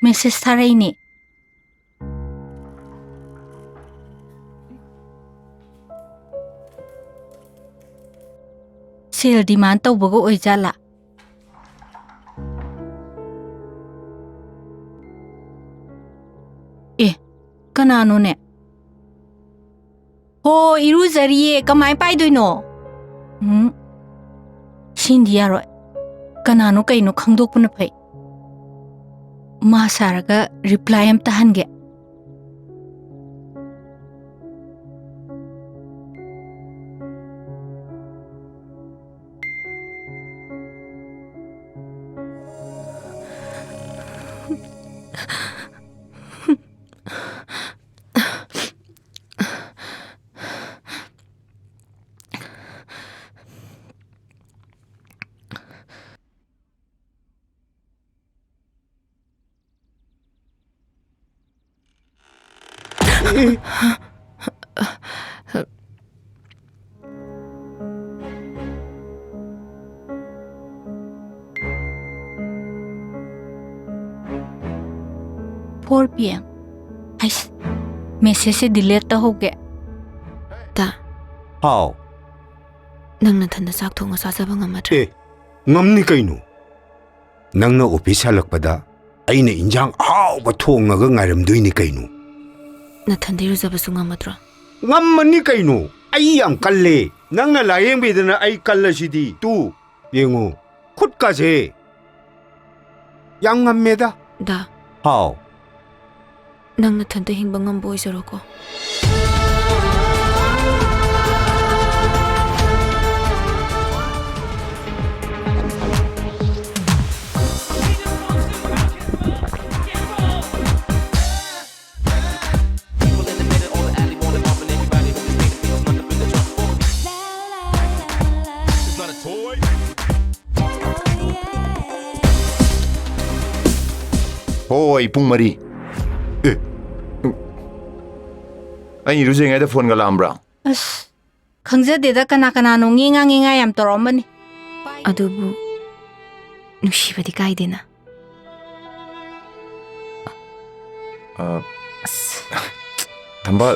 Message tharai Sale demand tawbaga oijala. Kanano ne? Ho, iruzariye, kamay paidoino. Sindi yaroi. Kanano kaino khangdokpuna phai. Ma saraga reply am tahange. Four PM. Ais, message delete ta hoge. Ta. How? Nang nathanda sak thonga sasaba ngamadra. Ngamni kaino. Nangna office halakpada aina injang hawba thongaga ngairamdoini kaino. Nathanda iruzaba ngamadra. Ngammani kaino. Ai yam kalle. Nangna layengbedana ai kallasidi tu yengo khutkaje. Yang ngammeda. Da. How? Nang nathanda hingba ngambo isaroko. Hoy, pung mari. Ay iruze ngay da phone ga lambra. As, khangzadeda kana no nginga yam toromani. Adubu Nungshibase khaide na. Thambal